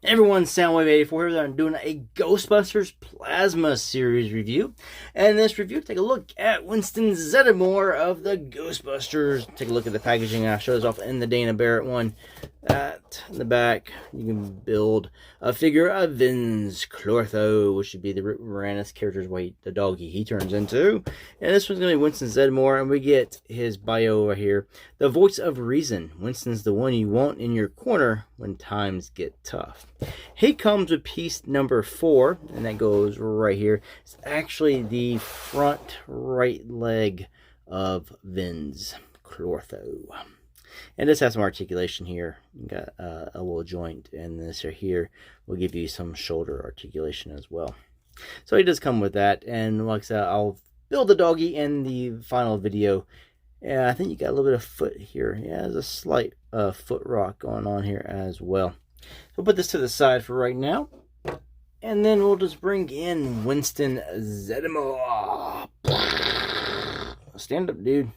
Everyone, Soundwave84 here. I'm doing a Ghostbusters Plasma Series review. And in this review, take a look at Winston Zeddemore of the Ghostbusters. Take a look at the packaging. I'll show this off in the Dana Barrett one. In the back, you can build a figure of Vince Clortho, which should be the Rick Moranis character's the doggy he turns into. And this one's going to be Winston Zeddemore, and we get his bio over here. The voice of reason. Winston's the one you want in your corner when times get tough. He comes with piece number 4, and that goes right here. It's actually the front right leg of Vince Clortho. And this has some articulation here. You got a elbow joint, and this right here will give you some shoulder articulation as well. So he does come with that, and like I said, I'll build the doggy in the final video. Yeah, I think you got a little bit of foot here. Yeah, there's a slight foot rock going on here as well. So we'll put this to the side for right now, and then we'll just bring in Winston Zeddemore. Stand up, dude.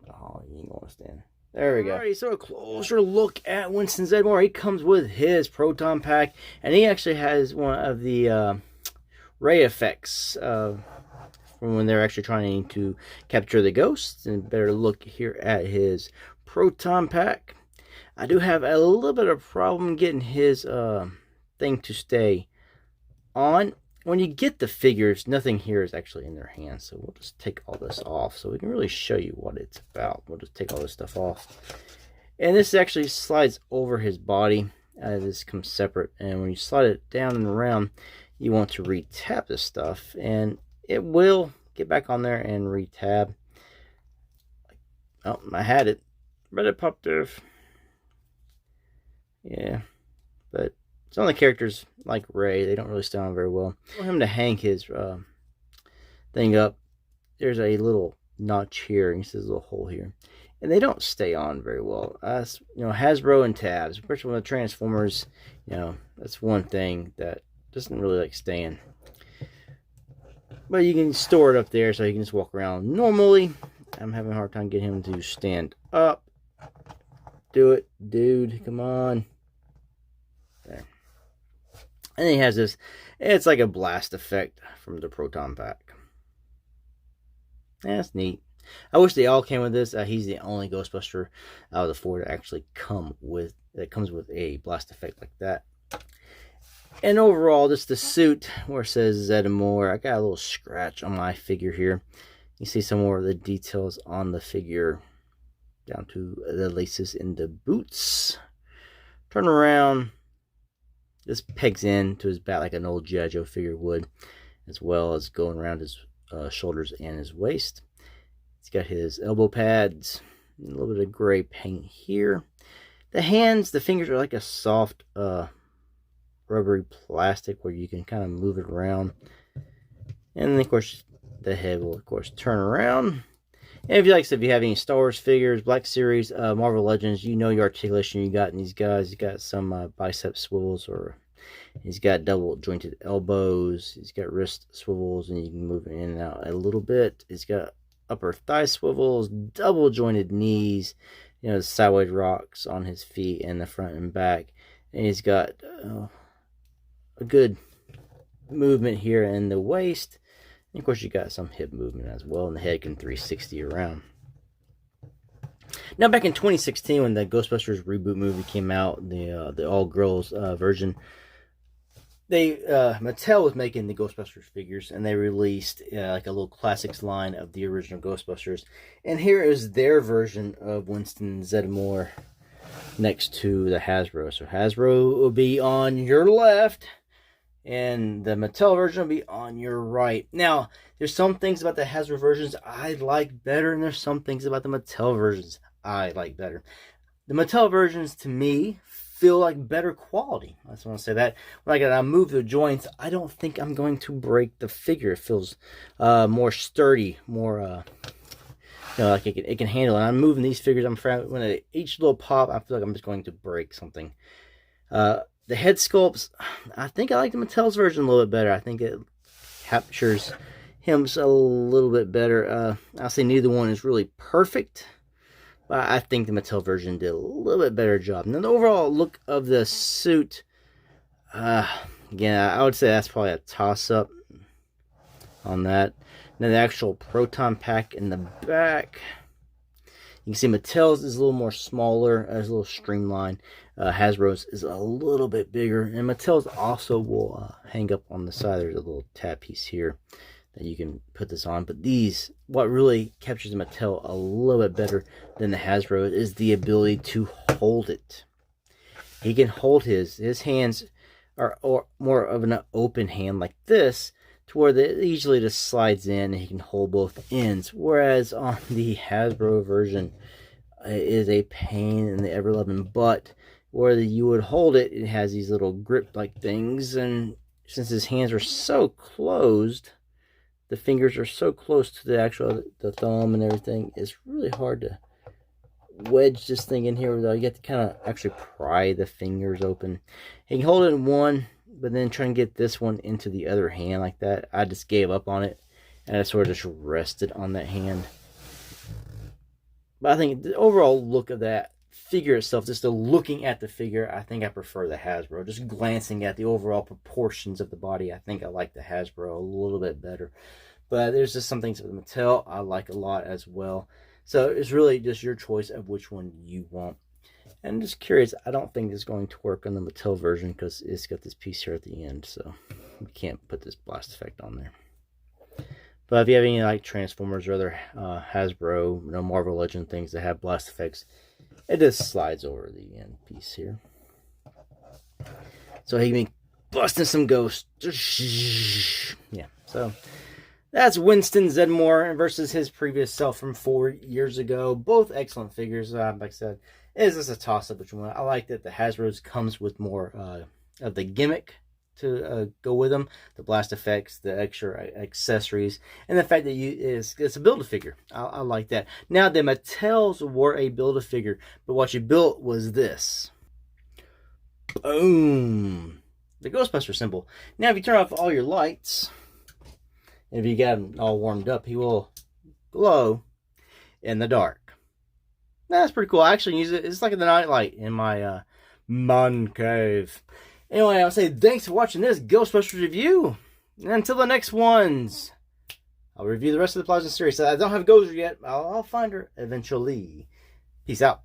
Oh, you ain't gonna stand. There we go. Alright, so a closer look at Winston Zeddemore. He comes with his Proton Pack, and he actually has one of the ray effects from when they're actually trying to capture the ghosts. And better look here at his Proton Pack. I do have a little bit of problem getting his thing to stay on. When you get the figures, nothing here is actually in their hands, so we'll just take all this off so we can really show you what it's about. We'll just take all this stuff off. And this actually slides over his body. This comes separate, and when you slide it down and around, you want to re-tab this stuff, and it will get back on there and re-tab. Oh, I had it. But it popped off. Yeah, but some of the characters, like Ray, they don't really stay on very well. For him to hang his thing up, there's a little notch here, and he says a little hole here. And they don't stay on very well. You know, Hasbro and tabs, especially with the Transformers, you know, that's one thing that doesn't really like staying. But you can store it up there so you can just walk around normally. I'm having a hard time getting him to stand up. Do it, dude. Come on. There. And then he has this, it's like a blast effect from the Proton Pack. That's neat. I wish they all came with this. He's the only Ghostbuster out of the 4 to actually come with, that comes with a blast effect like that. And overall, just the suit where it says Zeddemore. I got a little scratch on my figure here. You see some more of the details on the figure, down to the laces in the boots. Turn around. This pegs in to his back like an old G.I. Joe figure would, as well as going around his shoulders and his waist. He's got his elbow pads, a little bit of gray paint here. The hands, the fingers are like a soft rubbery plastic where you can kind of move it around. And then, of course, the head will, of course, turn around. And if you like, if you have any Star Wars figures, Black Series, Marvel Legends, you know your articulation you got in these guys. He's got some bicep swivels, or he's got double jointed elbows. He's got wrist swivels, and you can move in and out a little bit. He's got upper thigh swivels, double jointed knees, you know, sideways rocks on his feet in the front and back. And he's got a good movement here in the waist. And of course, you got some hip movement as well, and the head can 360 around. Now, back in 2016, when the Ghostbusters reboot movie came out, the all-girls version, Mattel was making the Ghostbusters figures, and they released like a little classics line of the original Ghostbusters. And here is their version of Winston Zeddemore next to the Hasbro. So Hasbro will be on your left, and the Mattel version will be on your right. Now, there's some things about the Hasbro versions I like better, and there's some things about the Mattel versions I like better. The Mattel versions, to me, feel like better quality. I just want to say that. When I move the joints, I don't think I'm going to break the figure. It feels more sturdy, more, you know, like it can handle it. I'm moving these figures. When each little pop, I feel like I'm just going to break something. The head sculpts, I think I like the Mattel's version a little bit better. I think it captures him a little bit better. I'll say neither one is really perfect, but I think the Mattel version did a little bit better job. Now, the overall look of the suit Again, I would say that's probably a toss-up on that. Then the actual Proton Pack in the back. You can see Mattel's is a little more smaller, it's a little streamlined. Hasbro's is a little bit bigger, and Mattel's also will hang up on the side. There's a little tab piece here that you can put this on. But these, what really captures the Mattel a little bit better than the Hasbro is the ability to hold it. He can hold his hands are more of an open hand like this, to where it easily just slides in and he can hold both ends. Whereas on the Hasbro version, it is a pain in the ever-loving butt. Where you would hold it, it has these little grip-like things, and since his hands are so closed, the fingers are so close to the thumb and everything, it's really hard to wedge this thing in here. Though you have to kind of actually pry the fingers open. You can hold it in one, but then try and get this one into the other hand like that. I just gave up on it, and I sort of just rested on that hand. But I think the overall look of that figure itself, just the looking at the figure, I think I prefer the Hasbro. Just glancing at the overall proportions of the body, I think I like the Hasbro a little bit better. But there's just some things with Mattel I like a lot as well. So it's really just your choice of which one you want. And I'm just curious, I don't think it's going to work on the Mattel version because it's got this piece here at the end, so we can't put this blast effect on there. But if you have any like Transformers or other Hasbro, Marvel Legend things that have blast effects, it just slides over the end piece here. So he can be busting some ghosts. Yeah, so that's Winston Zeddemore versus his previous self from 4 years ago. Both excellent figures. Like I said, it's just a toss-up which one. I like that the Hasbro's comes with more of the gimmick to go with them. The blast effects, the extra accessories, and the fact that it's a Build-A-Figure. I like that. Now, the Mattels were a Build-A-Figure, but what you built was this. Boom! The Ghostbuster symbol. Now, if you turn off all your lights, and if you got him all warmed up, he will glow in the dark. That's pretty cool. I actually use it. It's like the night light in my man cave. Anyway, I'll say thanks for watching this Ghostbusters review. And until the next ones, I'll review the rest of the Plasma series. So I don't have Gozer yet. I'll find her eventually. Peace out.